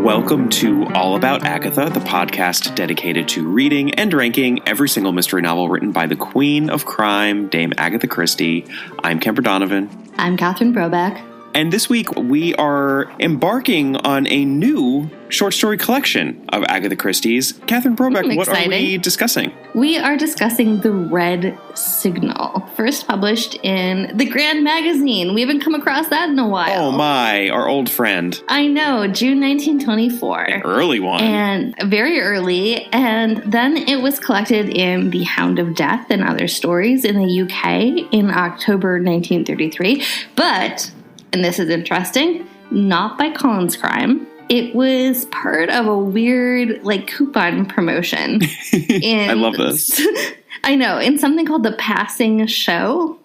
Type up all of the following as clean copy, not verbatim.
Welcome to All About Agatha, the podcast dedicated to reading and ranking every single mystery novel written by the Queen of Crime, Dame Agatha Christie. I'm Kemper Donovan. I'm Catherine Brobeck. And this week we are embarking on a new short story collection of Agatha Christie's. Catherine Brobeck, what are we discussing? We are discussing The Red Signal, first published in the Grand Magazine. We haven't come across that in a while. Oh my, our old friend. I know, June 1924. An early one. And very early. And then it was collected in The Hound of Death and Other Stories in the UK in October 1933. But, and this is interesting, not by Collins Crime. It was part of a weird, coupon promotion. I love this. I know, in something called The Passing Show.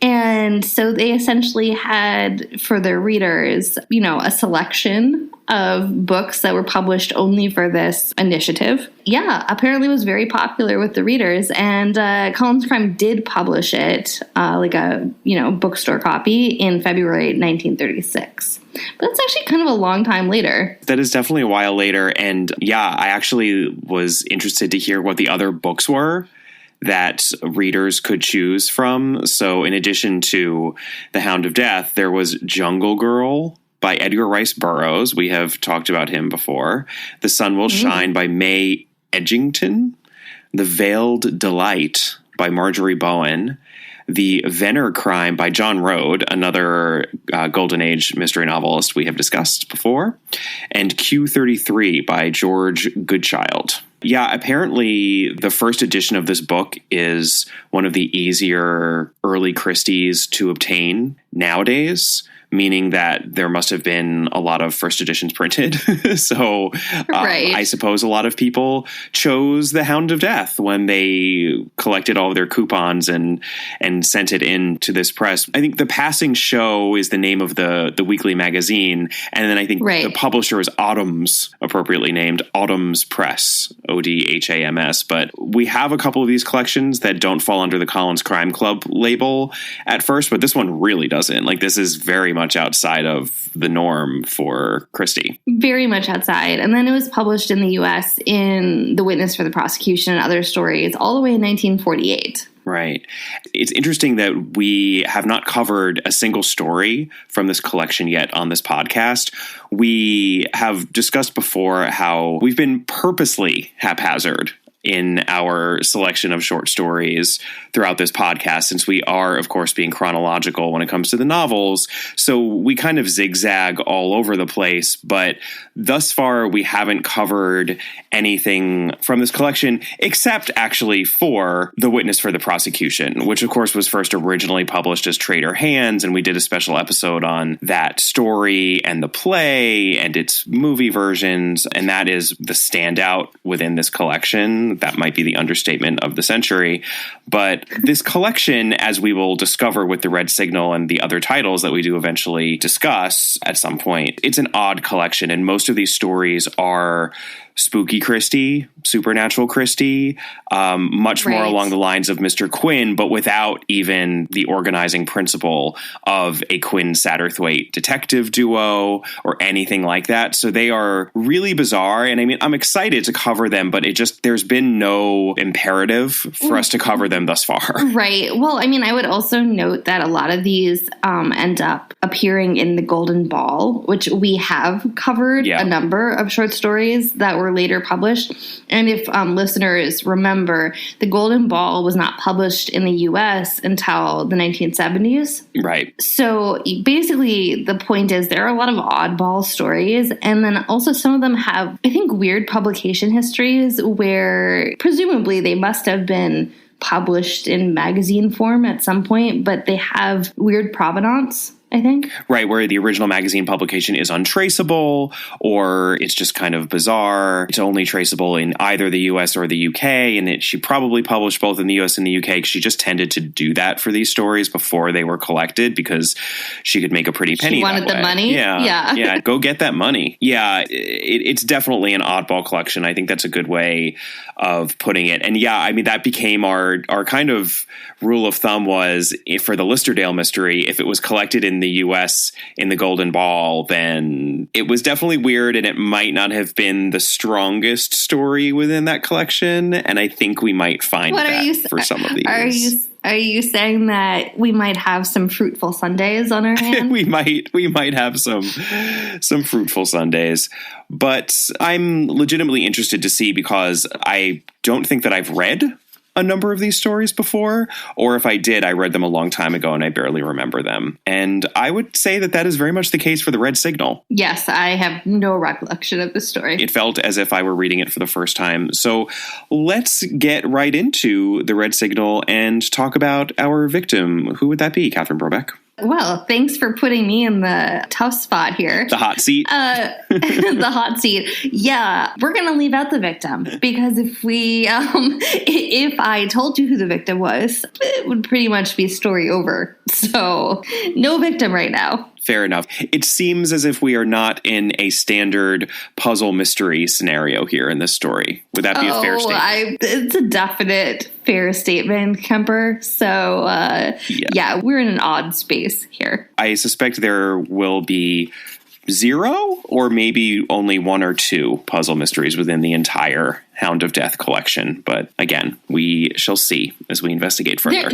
And so they essentially had, for their readers, a selection of books that were published only for this initiative. Yeah, apparently it was very popular with the readers. And Collins Crime did publish it, a bookstore copy in February 1936. But that's actually kind of a long time later. That is definitely a while later. And yeah, I actually was interested to hear what the other books were that readers could choose from. So in addition to The Hound of Death, there was Jungle Girl by Edgar Rice Burroughs. We have talked about him before. The Sun Will Shine by May Edgington. The Veiled Delight by Marjorie Bowen. The Venner Crime by John Rode, another Golden Age mystery novelist we have discussed before. And Q33 by George Goodchild. Yeah, apparently the first edition of this book is one of the easier early Christies to obtain nowadays, meaning that there must have been a lot of first editions printed. So right. I suppose a lot of people chose The Hound of Death when they collected all of their coupons and sent it in to this press. I think The Passing Show is the name of the weekly magazine. And then I think the publisher is Autumn's, appropriately named Autumn's Press, Odhams. But we have a couple of these collections that don't fall under the Collins Crime Club label at first, but this one really doesn't. This is very much outside of the norm for Christie. Very much outside. And then it was published in the U.S. in The Witness for the Prosecution and Other Stories all the way in 1948. Right. It's interesting that we have not covered a single story from this collection yet on this podcast. We have discussed before how we've been purposely haphazard in our selection of short stories throughout this podcast, since we are, of course, being chronological when it comes to the novels. So we kind of zigzag all over the place, but thus far we haven't covered anything from this collection, except actually for The Witness for the Prosecution, which of course was first originally published as Trader Hands, and we did a special episode on that story and the play and its movie versions, and that is the standout within this collection. That might be the understatement of the century. But this collection, as we will discover with The Red Signal and the other titles that we do eventually discuss at some point, it's an odd collection. And most of these stories are spooky Christie, supernatural Christie, much more along the lines of Mr. Quinn, but without even the organizing principle of a Quinn Satterthwaite detective duo or anything like that. So they are really bizarre. And I mean, I'm excited to cover them, but there's been no imperative for us to cover them thus far. Right. Well, I mean, I would also note that a lot of these end up appearing in the Golden Ball, which we have covered a number of short stories that were later published. And if listeners remember, the Golden Ball was not published in the U.S. until the 1970s. Right. So basically the point is there are a lot of oddball stories, and then also some of them have, I think, weird publication histories where presumably they must have been published in magazine form at some point, but they have weird provenance, I think. Right, where the original magazine publication is untraceable, or it's just kind of bizarre. It's only traceable in either the US or the UK, and she probably published both in the US and the UK because she just tended to do that for these stories before they were collected because she could make a pretty penny. She wanted the money? Yeah, go get that money. Yeah, it's definitely an oddball collection. I think that's a good way of putting it. And yeah, I mean, that became our kind of rule of thumb was, for the Listerdale mystery, if it was collected in the U.S. in the Golden Ball, then it was definitely weird, and it might not have been the strongest story within that collection. And I think we might find for some of these. Are you saying that we might have some fruitful Sundays on our hands? we might have some fruitful Sundays, but I'm legitimately interested to see, because I don't think that I've read a number of these stories before, or if I did, I read them a long time ago and I barely remember them. And I would say that that is very much the case for The Red Signal. Yes, I have no recollection of the story. It felt as if I were reading it for the first time. So let's get right into The Red Signal and talk about our victim. Who would that be, Catherine Brobeck? Well, thanks for putting me in the tough spot here. The hot seat? The hot seat. Yeah, we're going to leave out the victim, because if I told you who the victim was, it would pretty much be story over. So no victim right now. Fair enough. It seems as if we are not in a standard puzzle mystery scenario here in this story. Would that be a fair statement? It's a definite fair statement, Kemper. So, yeah, we're in an odd space here. I suspect there will be 0 or maybe only 1 or 2 puzzle mysteries within the entire Hound of Death collection. But again, we shall see as we investigate further.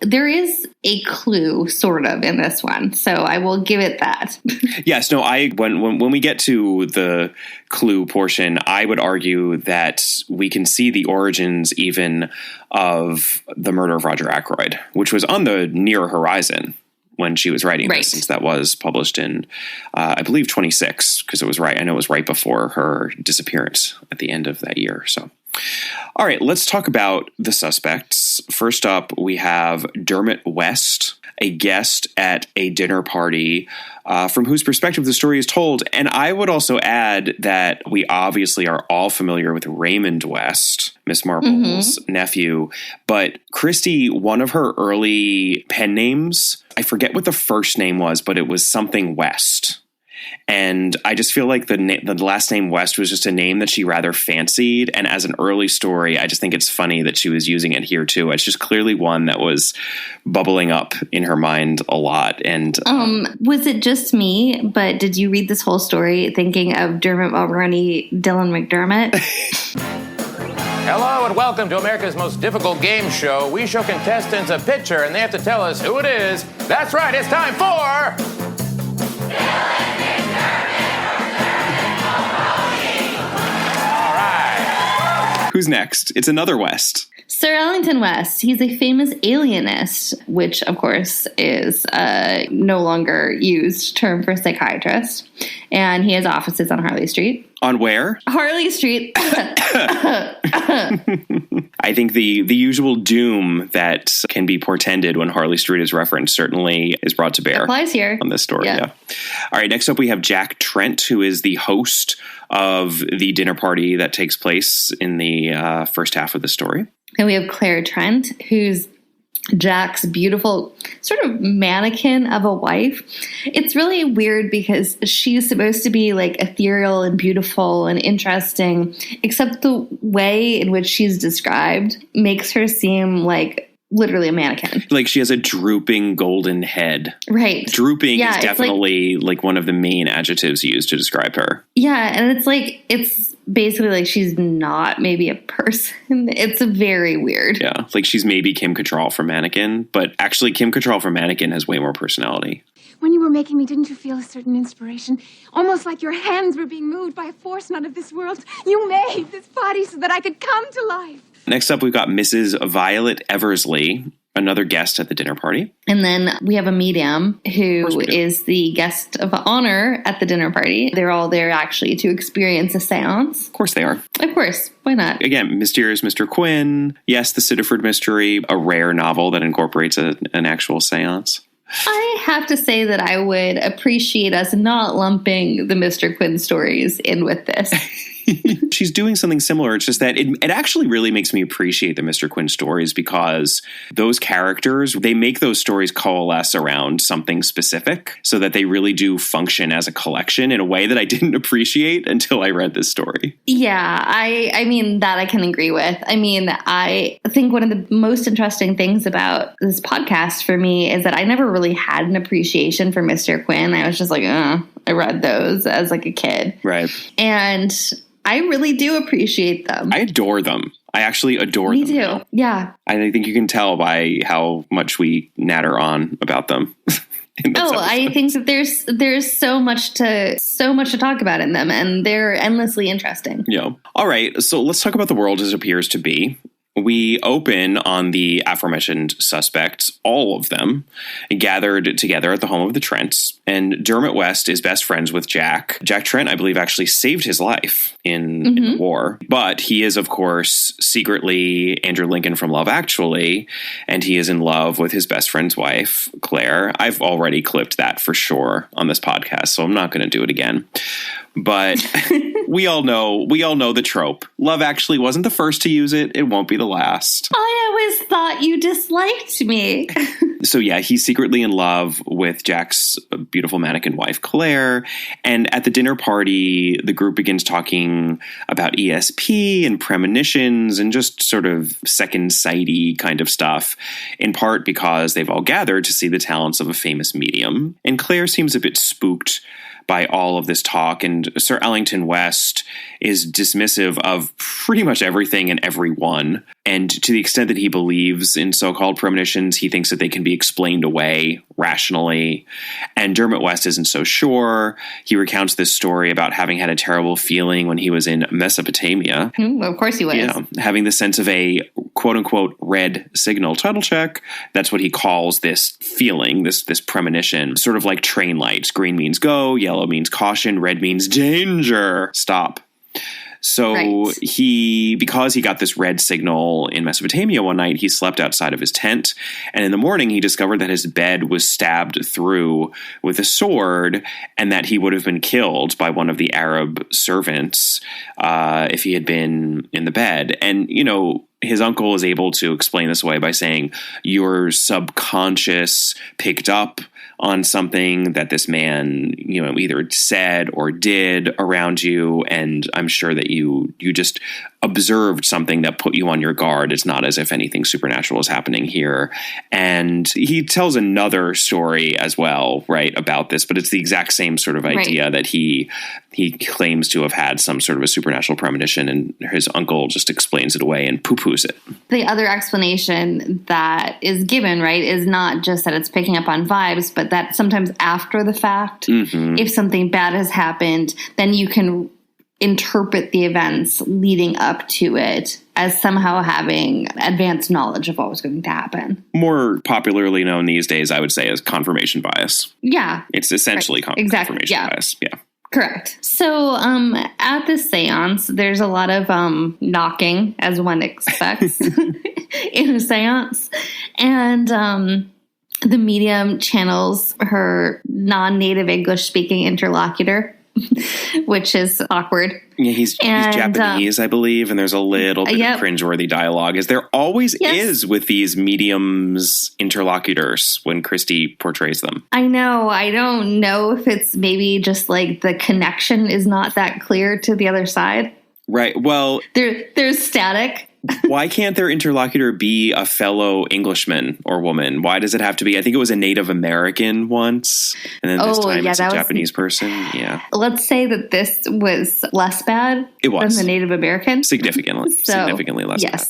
There is a clue sort of in this one, so I will give it that. Yes, no, when we get to the clue portion, I would argue that we can see the origins even of the murder of Roger Ackroyd, which was on the near horizon when she was writing this, since that was published in, I believe, 26, because it was right. I know it was right before her disappearance at the end of that year. So, all right, let's talk about the suspects. First up, we have Dermot West, a guest at a dinner party from whose perspective the story is told. And I would also add that we obviously are all familiar with Raymond West, Miss Marple's nephew. But Christie, one of her early pen names, I forget what the first name was, but it was something West. And I just feel like the last name West was just a name that she rather fancied. And as an early story, I just think it's funny that she was using it here too. It's just clearly one that was bubbling up in her mind a lot. And was it just me? But did you read this whole story thinking of Dermot Mulroney, Dylan McDermott? Hello and welcome to America's most difficult game show. We show contestants a picture and they have to tell us who it is. That's right, it's time for... Who's next? It's another West. Sir Ellington West. He's a famous alienist, which, of course, is a no longer used term for psychiatrist. And he has offices on Harley Street. On where? Harley Street. I think the usual doom that can be portended when Harley Street is referenced certainly is brought to bear. Applies here. On this story, yeah. All right, next up we have Jack Trent, who is the host of the dinner party that takes place in the first half of the story. And we have Claire Trent, who's Jack's beautiful sort of mannequin of a wife. It's really weird because she's supposed to be like ethereal and beautiful and interesting, except the way in which she's described makes her seem like literally a mannequin. Like she has a drooping golden head. Right. Drooping is definitely like one of the main adjectives used to describe her. Yeah. And it's basically like she's not maybe a person. It's very weird. Yeah. Like she's maybe Kim Cattrall from Mannequin, but actually Kim Cattrall from Mannequin has way more personality. When you were making me, didn't you feel a certain inspiration? Almost like your hands were being moved by a force not of this world. You made this body so that I could come to life. Next up, we've got Mrs. Violet Eversley, another guest at the dinner party. And then we have a medium who is the guest of honor at the dinner party. They're all there actually to experience a seance. Of course they are. Of course. Why not? Again, Mysterious Mr. Quinn. Yes, the Siddiford Mystery, a rare novel that incorporates an actual seance. I have to say that I would appreciate us not lumping the Mr. Quinn stories in with this. She's doing something similar. It's just that it actually really makes me appreciate the Mr. Quinn stories because those characters, they make those stories coalesce around something specific so that they really do function as a collection in a way that I didn't appreciate until I read this story. Yeah, I mean, that I can agree with. I mean, I think one of the most interesting things about this podcast for me is that I never really had an appreciation for Mr. Quinn. I was just like, I read those as like a kid. Right. And I really do appreciate them. I adore them. I actually adore them. Me too. Now. Yeah. I think you can tell by how much we natter on about them. I think that there's so much to talk about in them, and they're endlessly interesting. Yeah. All right. So let's talk about the world as it appears to be. We open on the aforementioned suspects, all of them, gathered together at the home of the Trents. And Dermot West is best friends with Jack. Jack Trent, I believe, actually saved his life in the war. But he is, of course, secretly Andrew Lincoln from Love Actually. And he is in love with his best friend's wife, Claire. I've already clipped that for sure on this podcast, so I'm not going to do it again. But we all know the trope. Love Actually wasn't the first to use it. It won't be the last. I always thought you disliked me. So yeah, he's secretly in love with Jack's beautiful mannequin wife, Claire. And at the dinner party, the group begins talking about ESP and premonitions and just sort of second sight-y kind of stuff, in part because they've all gathered to see the talents of a famous medium. And Claire seems a bit spooked by all of this talk, and Sir Ellington West is dismissive of pretty much everything and everyone. And to the extent that he believes in so-called premonitions, he thinks that they can be explained away rationally. And Dermot West isn't so sure. He recounts this story about having had a terrible feeling when he was in Mesopotamia. Of course he was. Yeah, having the sense of a quote-unquote red signal. Title check. That's what he calls this feeling, this premonition. Sort of like train lights. Green means go, yellow means caution, red means danger. Stop. So because he got this red signal in Mesopotamia one night, he slept outside of his tent. And in the morning, he discovered that his bed was stabbed through with a sword and that he would have been killed by one of the Arab servants if he had been in the bed. And, his uncle is able to explain this away by saying your subconscious picked up on something that this man, either said or did around you. And I'm sure that you just observed something that put you on your guard. It's not as if anything supernatural is happening here. And he tells another story as well, right, about this, but it's the exact same sort of idea that he claims to have had some sort of a supernatural premonition, and his uncle just explains it away and poo-poos it. The other explanation that is given, right, is not just that it's picking up on vibes, but that sometimes after the fact, if something bad has happened, then you can interpret the events leading up to it as somehow having advanced knowledge of what was going to happen. More popularly known these days, I would say, as confirmation bias. Yeah. It's essentially confirmation bias. Yeah. Correct. So at this seance, there's a lot of knocking, as one expects in a seance. And the medium channels her non-native English-speaking interlocutor, which is awkward. Yeah, he's Japanese, I believe, and there's a little bit of cringeworthy dialogue, as there always is with these mediums interlocutors when Christie portrays them. I know. I don't know if it's maybe just like the connection is not that clear to the other side. Right. Well, there's static. Why can't their interlocutor be a fellow Englishman or woman? Why does it have to be? I think it was a Native American once, and then this time it's a Japanese person. Yeah. Let's say that this was less bad than the Native American. Significantly less bad.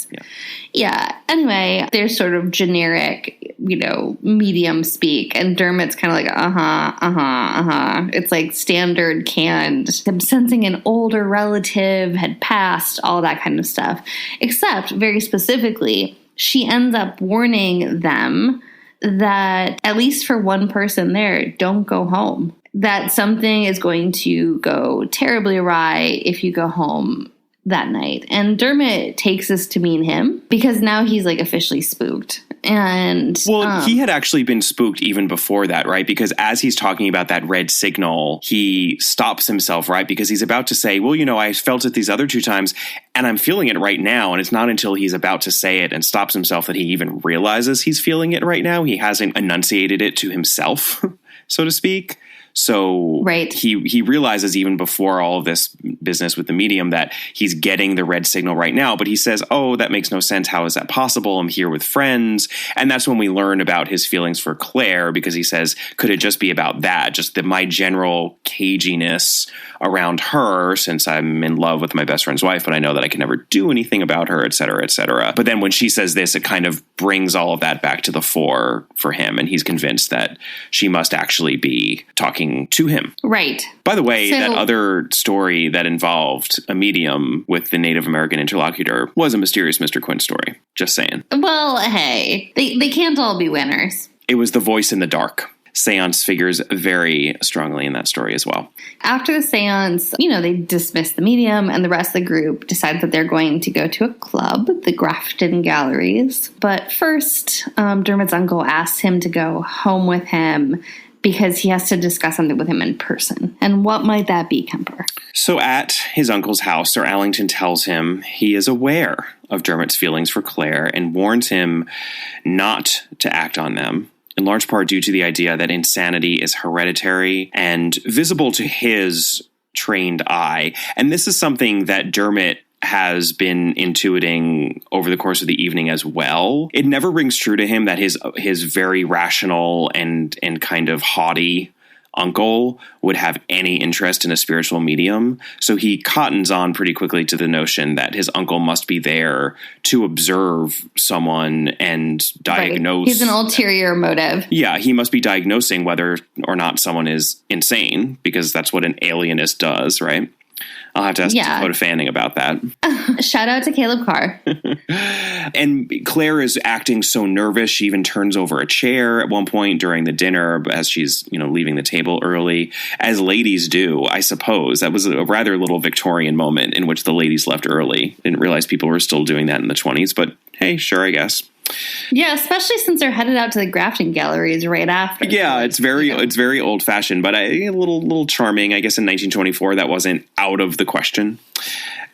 Yeah. Anyway, there's sort of generic, medium speak, and Dermot's kind of like, It's like standard canned. I'm sensing an older relative had passed, all that kind of stuff. Except, very specifically, she ends up warning them that, at least for one person there, don't go home. That something is going to go terribly awry if you go home that night. And Dermot takes this to mean him, because now he's like officially spooked. And he had actually been spooked even before that, right? Because as he's talking about that red signal, he stops himself, right? Because he's about to say, well, I felt it these other 2 times and I'm feeling it right now. And it's not until he's about to say it and stops himself that he even realizes he's feeling it right now. He hasn't enunciated it to himself, so to speak. So he realizes even before all of this business with the medium that he's getting the red signal right now. But he says, oh, that makes no sense. How is that possible? I'm here with friends. And that's when we learn about his feelings for Claire, because he says, could it just be about that? Just my general caginess around her, since I'm in love with my best friend's wife, but I know that I can never do anything about her, et cetera, et cetera. But then when she says this, it kind of brings all of that back to the fore for him. And he's convinced that she must actually be talking to him. Right. By the way, that other story that involved a medium with the Native American interlocutor was a Mysterious Mr. Quinn story. Just saying. Well, hey, they can't all be winners. It was the voice in the dark. Seance figures very strongly in that story as well. After the seance, they dismiss the medium and the rest of the group decides that they're going to go to a club, the Grafton Galleries. But first, Dermot's uncle asks him to go home with him because he has to discuss something with him in person. And what might that be, Kemper? So at his uncle's house, Sir Allington tells him he is aware of Dermot's feelings for Claire and warns him not to act on them, in large part due to the idea that insanity is hereditary and visible to his trained eye. And this is something that Dermot has been intuiting over the course of the evening as well. It never rings true to him that his very rational and kind of haughty uncle would have any interest in a spiritual medium. So he cottons on pretty quickly to the notion that his uncle must be there to observe someone and diagnose. Right. He's an ulterior motive. Yeah, he must be diagnosing whether or not someone is insane, because that's what an alienist does, right? I'll have to ask Dakota Fanning about that. Shout out to Caleb Carr. And Claire is acting so nervous. She even turns over a chair at one point during the dinner as she's, leaving the table early, as ladies do, I suppose. That was a rather little Victorian moment in which the ladies left early. Didn't realize people were still doing that in the 1920s, but hey, sure, I guess. Yeah, especially since they're headed out to the Grafton Galleries right after. Yeah, it's very old fashioned, but a little charming. I guess in 1924 that wasn't out of the question.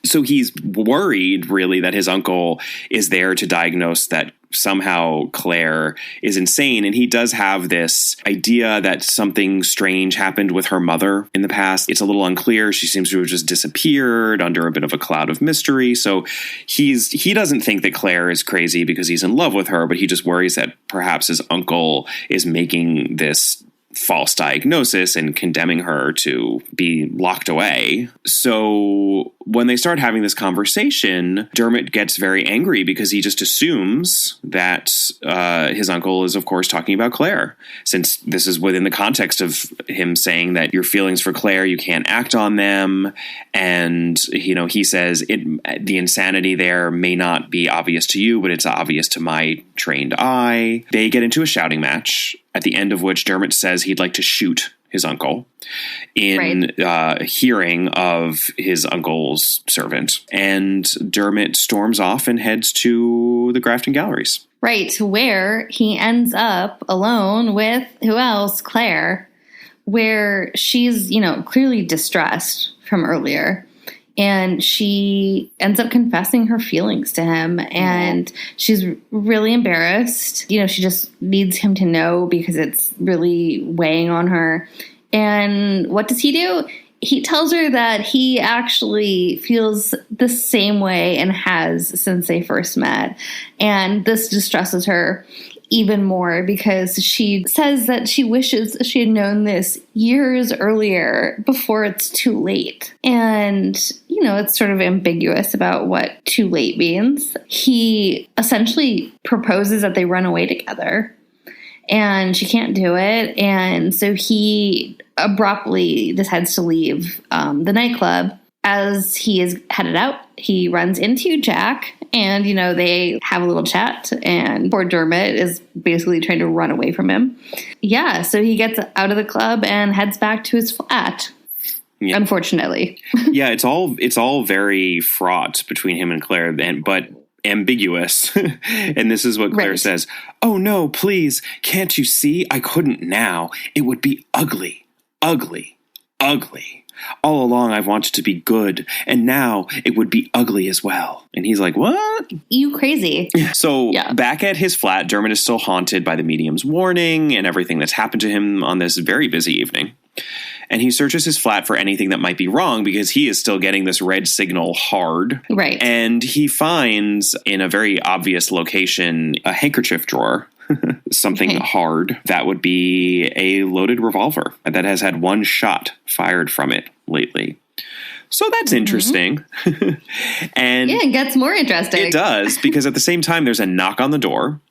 So he's worried, really, that his uncle is there to diagnose that somehow Claire is insane. And he does have this idea that something strange happened with her mother in the past. It's a little unclear. She seems to have just disappeared under a bit of a cloud of mystery. So he doesn't think that Claire is crazy because he's in love with her, but he just worries that perhaps his uncle is making this false diagnosis and condemning her to be locked away. So when they start having this conversation, Dermot gets very angry because he just assumes that his uncle is, of course, talking about Claire, since this is within the context of him saying that your feelings for Claire, you can't act on them. And, he says the insanity there may not be obvious to you, but it's obvious to my trained eye. They get into a shouting match, at the end of which Dermot says he'd like to shoot his uncle in hearing of his uncle's servant. And Dermot storms off and heads to the Grafton Galleries. Right, where he ends up alone with, who else? Claire, where she's, clearly distressed from earlier. And she ends up confessing her feelings to him, and she's really embarrassed. She just needs him to know because it's really weighing on her. And what does he do? He tells her that he actually feels the same way and has since they first met. And this distresses her even more because she says that she wishes she had known this years earlier before it's too late. And, it's sort of ambiguous about what too late means. He essentially proposes that they run away together, and she can't do it. And so he abruptly decides to leave the nightclub. As he is headed out, he runs into Jack, and, they have a little chat, and poor Dermot is basically trying to run away from him. Yeah, so he gets out of the club and heads back to his flat. Yeah. Unfortunately. Yeah, it's all very fraught between him and Claire, but ambiguous. And this is what Claire says. "Oh, no, please. Can't you see? I couldn't now. It would be ugly, ugly, ugly. All along I've wanted to be good, and now it would be ugly as well." And he's like, "What? You crazy." So back at his flat, Dermot is still haunted by the medium's warning and everything that's happened to him on this very busy evening. And he searches his flat for anything that might be wrong because he is still getting this red signal hard. Right. And he finds in a very obvious location a handkerchief drawer. Something hard. That would be a loaded revolver that has had one shot fired from it lately. So that's interesting. And it gets more interesting. It does, because at the same time, there's a knock on the door.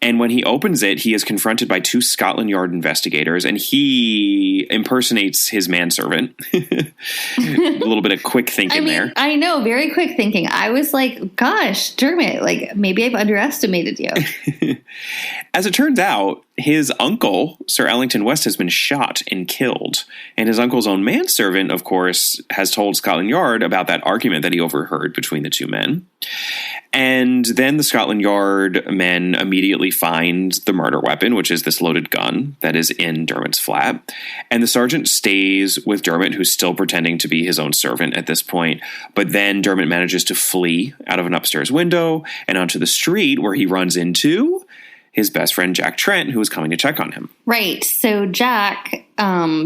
And when he opens it, he is confronted by two Scotland Yard investigators, and he impersonates his manservant. A little bit of quick thinking there. I know, very quick thinking. I was like, gosh, Dermot, like maybe I've underestimated you. As it turns out, his uncle, Sir Ellington West, has been shot and killed. And his uncle's own manservant, of course, has told Scotland Yard about that argument that he overheard between the two men. And then the Scotland Yard men immediately find the murder weapon, which is this loaded gun that is in Dermot's flat. And the sergeant stays with Dermot, who's still pretending to be his own servant at this point. But then Dermot manages to flee out of an upstairs window and onto the street, where he runs into his best friend, Jack Trent, who is coming to check on him. Right. So Jack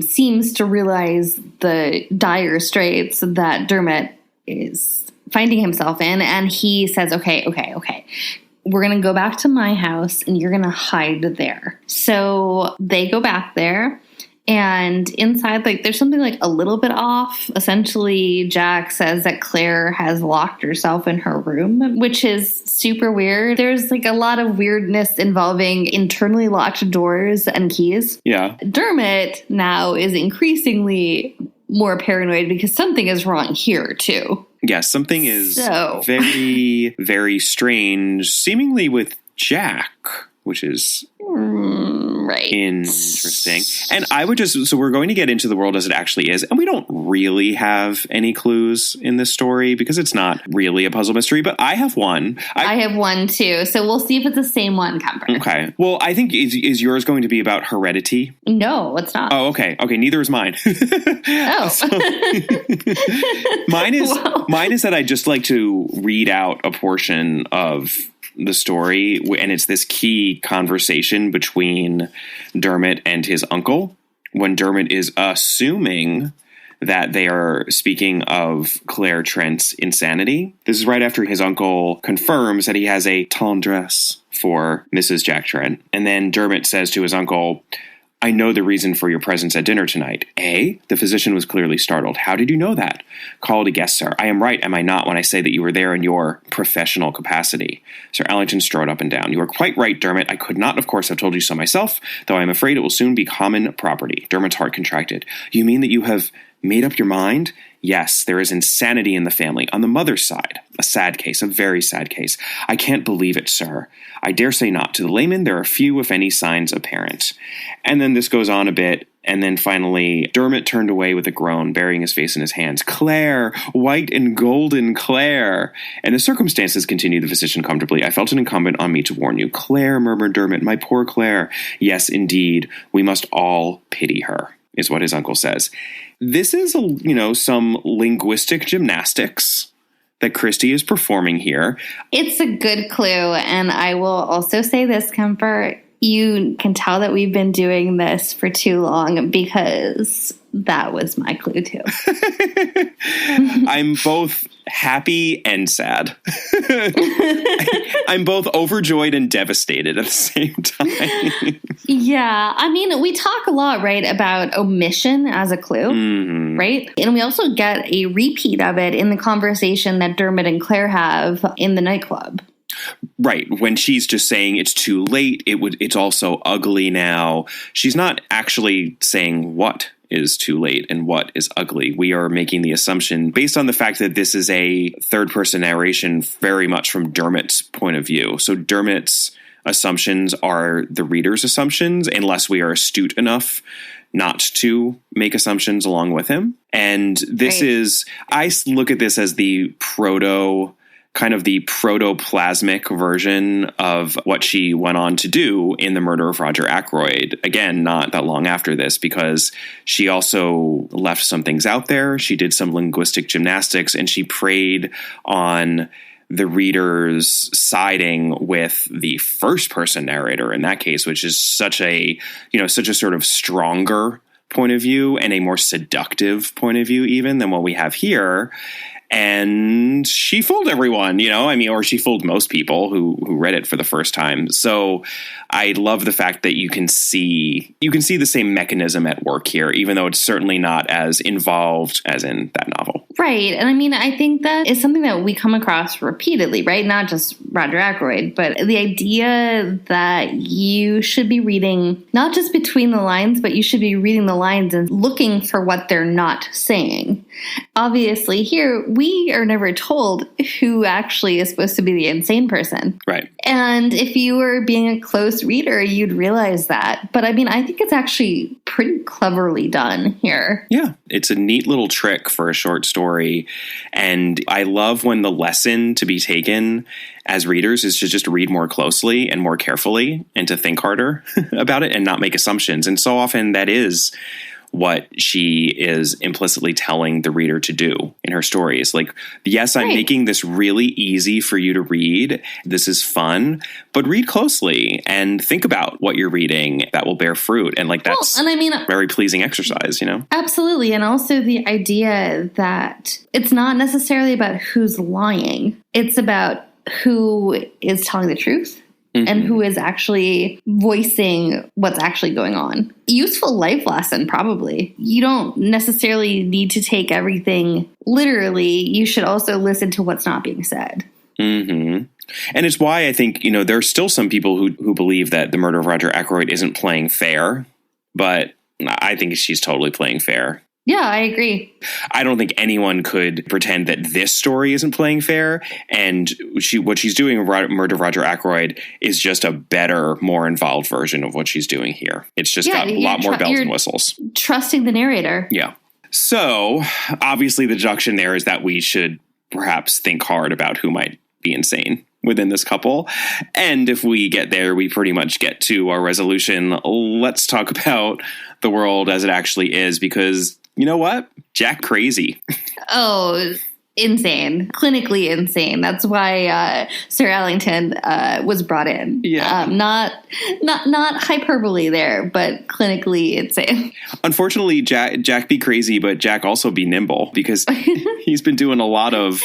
seems to realize the dire straits that Dermot is finding himself in, and he says, okay, we're going to go back to my house, and you're going to hide there. So they go back there, and inside, like, there's something like a little bit off. Essentially, Jack says that Claire has locked herself in her room, which is super weird. There's like a lot of weirdness involving internally locked doors and keys. Yeah. Dermot now is increasingly more paranoid because something is wrong here too. Yes, something is very, very strange, seemingly with Jack, which is interesting. And I would so we're going to get into the world as it actually is, and we don't really have any clues in this story because it's not really a puzzle mystery, but I have one. I have one too, so we'll see if it's the same one, Kemper. Okay. Well, I think, is yours going to be about heredity? No, it's not. Oh, okay. Okay, neither is mine. Mine is that I just like to read out a portion of the story, and it's this key conversation between Dermot and his uncle when Dermot is assuming that they are speaking of Claire Trent's insanity. This is right after his uncle confirms that he has a tendresse for Mrs. Jack Trent. And then Dermot says to his uncle, "I know the reason for your presence at dinner tonight." "Eh?" The physician was clearly startled. "How did you know that?" "Call it a guess, sir. I am right, am I not, when I say that you were there in your professional capacity?" Sir Ellington strode up and down. "You are quite right, Dermot. I could not, of course, have told you so myself, though I am afraid it will soon be common property." Dermot's heart contracted. "You mean that you have made up your mind?" "Yes, there is insanity in the family, on the mother's side. A sad case, a very sad case. I can't believe it, sir. I dare say not. To the layman, there are few, if any, signs apparent." And then this goes on a bit, and then finally, Dermot turned away with a groan, burying his face in his hands. "Claire! White and golden Claire!" "And the circumstances," continued the physician comfortably, "I felt it incumbent on me to warn you." "Claire," murmured Dermot, "my poor Claire." "Yes, indeed. We must all pity her," is what his uncle says. This is, some linguistic gymnastics that Christie is performing here. It's a good clue, and I will also say this, Kemper. You can tell that we've been doing this for too long because that was my clue too. I'm both happy and sad. I'm both overjoyed and devastated at the same time. Yeah. I mean, we talk a lot, right, about omission as a clue, right? And we also get a repeat of it in the conversation that Dermot and Claire have in the nightclub. Right. When she's just saying it's too late, it's all so ugly now. She's not actually saying what is too late and what is ugly. We are making the assumption based on the fact that this is a third-person narration very much from Dermot's point of view. So Dermot's assumptions are the reader's assumptions unless we are astute enough not to make assumptions along with him. And this is, I look at this as the proto kind of the protoplasmic version of what she went on to do in The Murder of Roger Ackroyd. Again, not that long after this, because she also left some things out there. She did some linguistic gymnastics, and she preyed on the reader's siding with the first person narrator in that case, which is such a sort of stronger point of view and a more seductive point of view even than what we have here. And she fooled everyone, or she fooled most people who read it for the first time. So I love the fact that you can see the same mechanism at work here, even though it's certainly not as involved as in that novel. Right. And I mean, I think that is something that we come across repeatedly, right? Not just Roger Ackroyd, but the idea that you should be reading not just between the lines, but you should be reading the lines and looking for what they're not saying. Obviously, here, we are never told who actually is supposed to be the insane person. Right. And if you were being a close reader, you'd realize that. But I mean, I think it's actually pretty cleverly done here. Yeah. It's a neat little trick for a short story. And I love when the lesson to be taken as readers is to just read more closely and more carefully and to think harder about it and not make assumptions. And so often that is what she is implicitly telling the reader to do in her stories. Like, yes, I'm making this really easy for you to read. This is fun, but read closely and think about what you're reading that will bear fruit. And that's very pleasing exercise, Absolutely. And also the idea that it's not necessarily about who's lying. It's about who is telling the truth. Mm-hmm. And who is actually voicing what's actually going on. Useful life lesson, probably. You don't necessarily need to take everything literally. You should also listen to what's not being said. Mm-hmm. And it's why I think, there are still some people who believe that The Murder of Roger Ackroyd isn't playing fair, but I think she's totally playing fair. Yeah, I agree. I don't think anyone could pretend that this story isn't playing fair. And what she's doing in Murder of Roger Ackroyd is just a better, more involved version of what she's doing here. It's just got a lot more bells and whistles. Trusting the narrator. Yeah. So obviously the deduction there is that we should perhaps think hard about who might be insane within this couple. And if we get there, we pretty much get to our resolution. Let's talk about the world as it actually is, because you know what? Jack crazy. Oh, insane. Clinically insane. That's why Sir Allington was brought in. Yeah. Not hyperbole there, but clinically insane. Unfortunately, Jack be crazy, but Jack also be nimble, because he's been doing a lot of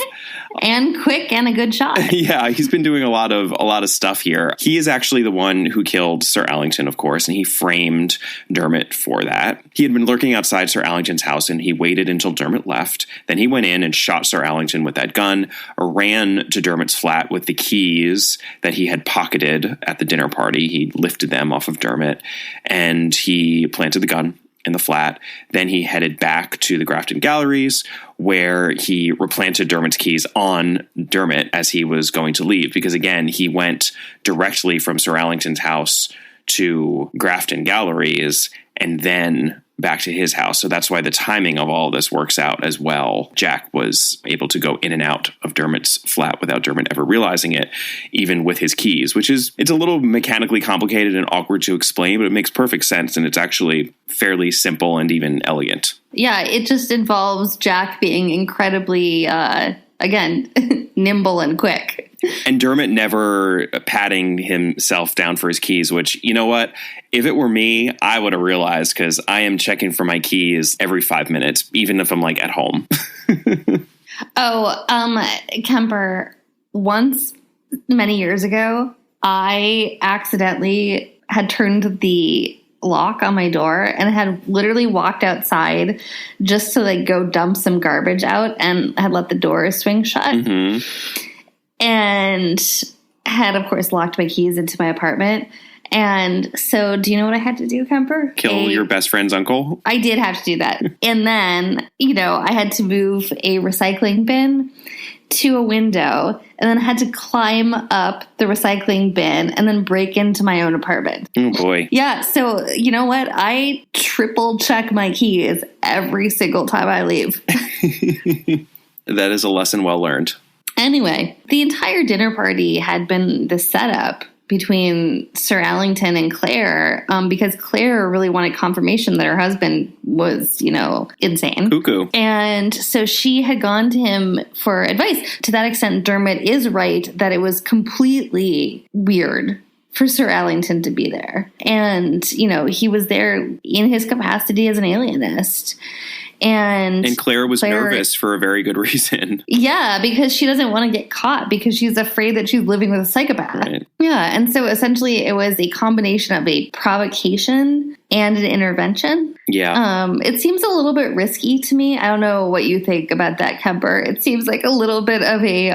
and quick and a good shot. Yeah, he's been doing a lot of stuff here. He is actually the one who killed Sir Allington, of course, and he framed Dermot for that. He had been lurking outside Sir Allington's house, and he waited until Dermot left. Then he went in and shot Sir Allington with that gun, ran to Dermot's flat with the keys that he had pocketed at the dinner party. He lifted them off of Dermot, and he planted the gun in the flat. Then he headed back to the Grafton Galleries, where he replanted Dermot's keys on Dermot as he was going to leave. Because again, he went directly from Sir Allington's house to Grafton Galleries and then back to his house. So that's why the timing of all of this works out as well. Jack was able to go in and out of Dermot's flat without Dermot ever realizing it, even with his keys, it's a little mechanically complicated and awkward to explain, but it makes perfect sense. And it's actually fairly simple and even elegant. Yeah, it just involves Jack being incredibly, again, nimble and quick. And Dermot never patting himself down for his keys, which, you know what? If it were me, I would have realized, because I am checking for my keys every 5 minutes, even if I'm at home. Kemper, once many years ago, I accidentally had turned the lock on my door and had literally walked outside just to go dump some garbage out and had let the door swing shut. Mm-hmm. And had, of course, locked my keys into my apartment. And so do you know what I had to do, Kemper? Kill your best friend's uncle? I did have to do that. And then, I had to move a recycling bin to a window, and then I had to climb up the recycling bin and then break into my own apartment. Oh, boy. Yeah. So you know what? I triple check my keys every single time I leave. That is a lesson well learned. Anyway, the entire dinner party had been the setup between Sir Allington and Claire, because Claire really wanted confirmation that her husband was, insane. Cuckoo. And so she had gone to him for advice. To that extent, Dermot is right that it was completely weird for Sir Allington to be there. And, he was there in his capacity as an alienist. And Claire was nervous for a very good reason. Yeah, because she doesn't want to get caught because she's afraid that she's living with a psychopath. Right. Yeah, and so essentially it was a combination of a provocation and an intervention. Yeah. It seems a little bit risky to me. I don't know what you think about that, Kemper. It seems like a little bit of a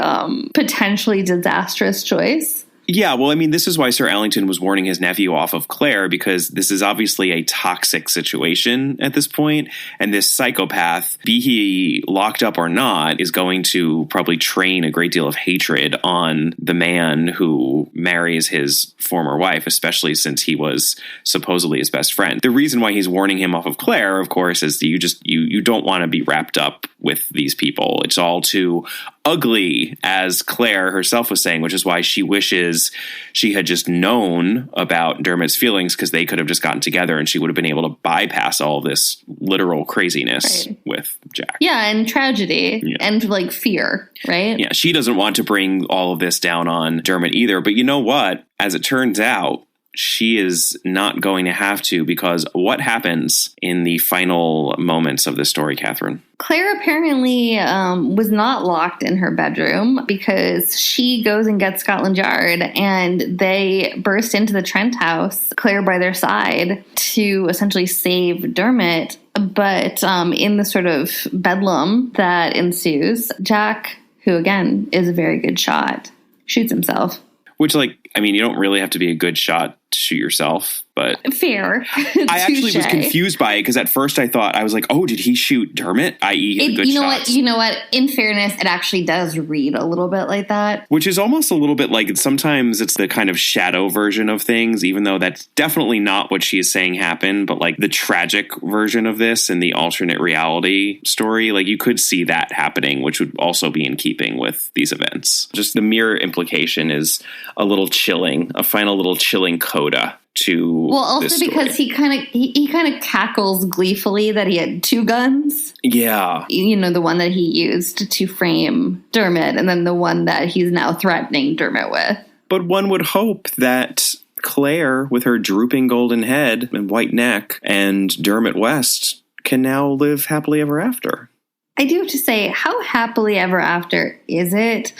potentially disastrous choice. Yeah, well, I mean, this is why Sir Allington was warning his nephew off of Claire, because this is obviously a toxic situation at this point, and this psychopath, be he locked up or not, is going to probably train a great deal of hatred on the man who marries his former wife, especially since he was supposedly his best friend. The reason why he's warning him off of Claire, of course, is that you don't want to be wrapped up with these people. It's all too ugly, as Claire herself was saying, which is why she wishes she had just known about Dermot's feelings, because they could have just gotten together and she would have been able to bypass all this literal craziness with Jack. Yeah, and tragedy and fear, right? Yeah, she doesn't want to bring all of this down on Dermot either. But you know what? As it turns out, she is not going to have to, because what happens in the final moments of the story, Catherine? Claire apparently was not locked in her bedroom, because she goes and gets Scotland Yard and they burst into the Trent house, Claire by their side, to essentially save Dermot. But in the sort of bedlam that ensues, Jack, who again is a very good shot, shoots himself. Which, you don't really have to be a good shot to shoot yourself, but... Fair. I actually was confused by it, because at first I thought, I was like, oh, did he shoot Dermot? I.e. good shots. You know what? In fairness, it actually does read a little bit like that. Which is almost a little bit like, sometimes it's the kind of shadow version of things, even though that's definitely not what she is saying happened, but the tragic version of this and the alternate reality story, you could see that happening, which would also be in keeping with these events. Just the mere implication is a little chilling, a final little chilling coda to also because he kind of cackles gleefully that he had two guns. Yeah. The one that he used to frame Dermot, and then the one that he's now threatening Dermot with. But one would hope that Claire, with her drooping golden head and white neck, and Dermot West can now live happily ever after. I do have to say, how happily ever after is it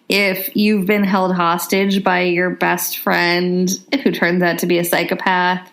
if you've been held hostage by your best friend, who turns out to be a psychopath,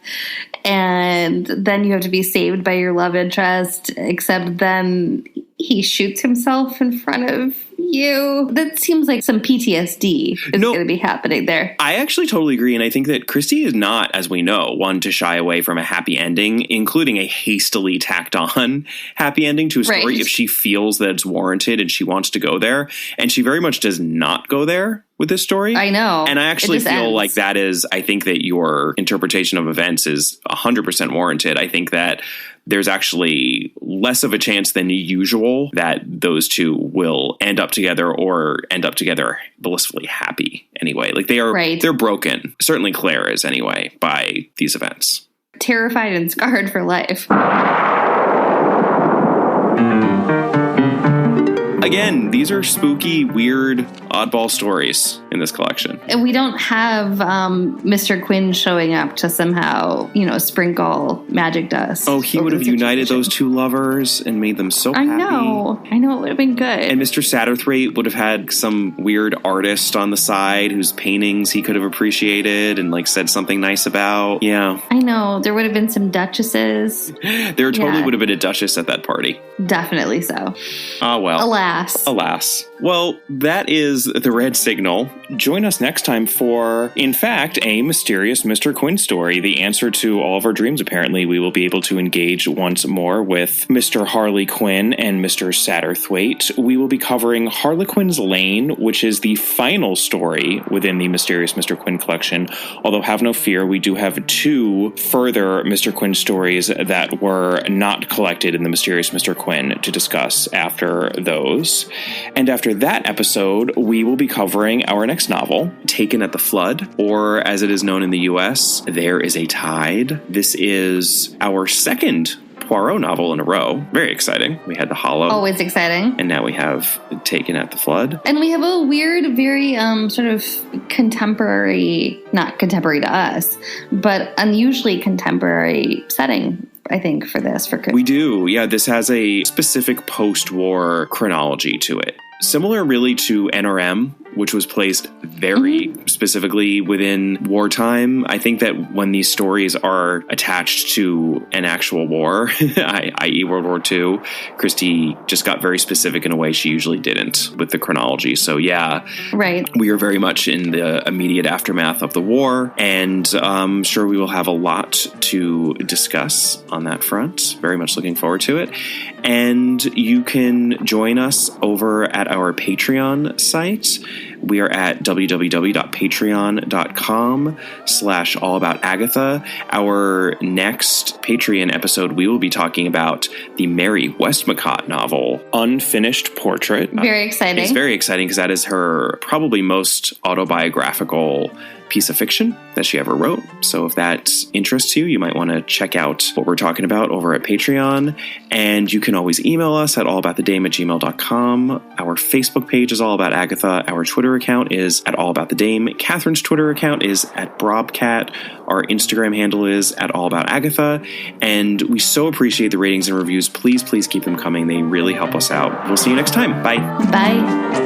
and then you have to be saved by your love interest, except then he shoots himself in front of you? That seems like some PTSD is going to be happening there. I actually totally agree, and I think that Christie is not, as we know, one to shy away from a happy ending, including a hastily tacked on happy ending to a story if she feels that it's warranted and she wants to go there. And she very much does not go there with this story. I know. And I actually feel like that is, I think that your interpretation of events is 100% warranted. I think that there's actually less of a chance than usual that those two will end up together or end up together blissfully happy anyway. They're broken. Certainly Claire is anyway by these events. Terrified and scarred for life. Again, these are spooky, weird, oddball stories in this collection. And we don't have Mr. Quinn showing up to somehow, sprinkle magic dust. Oh, he would have united those two lovers and made them so happy. I know, it would have been good. And Mr. Satterthwaite would have had some weird artist on the side whose paintings he could have appreciated and said something nice about. Yeah. I know. There would have been some duchesses. There totally would have been a duchess at that party. Definitely so. Oh, well. Alas. Well, that is the red signal. Join us next time for, in fact, a mysterious Mr. Quinn story. The answer to all of our dreams, apparently. We will be able to engage once more with Mr. Harley Quinn and Mr. Satterthwaite. We will be covering Harlequin's Lane, which is the final story within the Mysterious Mr. Quinn collection. Although, have no fear, we do have two further Mr. Quinn stories that were not collected in the Mysterious Mr. Quinn to discuss after those. And after after that episode, we will be covering our next novel, Taken at the Flood, or as it is known in the US, There is a Tide. This is our second Poirot novel in a row. Very exciting. We had The Hollow. Always exciting. And now we have Taken at the Flood. And we have a weird, very sort of contemporary, not contemporary to us, but unusually contemporary setting, I think, for this. We do. Yeah, this has a specific post-war chronology to it. Similar really to NRM, which was placed very specifically within wartime. I think that when these stories are attached to an actual war, i.e. World War II, Christie just got very specific in a way she usually didn't with the chronology. So yeah, right. We are very much in the immediate aftermath of the war, and I'm sure we will have a lot to discuss on that front. Very much looking forward to it. And you can join us over at our Patreon site. We are at www.patreon.com/allaboutagatha. Our next Patreon episode, we will be talking about the Mary Westmacott novel, Unfinished Portrait. Very exciting. It's very exciting because that is her probably most autobiographical piece of fiction that she ever wrote. So if that interests you, you might want to check out what we're talking about over at Patreon. And you can always email us at allaboutthedame@gmail.com. Our Facebook page is All About Agatha. Our Twitter account is at All About the Dame. Catherine's Twitter account is at Brobcat. Our Instagram handle is at All About Agatha. And we so appreciate the ratings and reviews. Please, please keep them coming. They really help us out. We'll see you next time. Bye. Bye.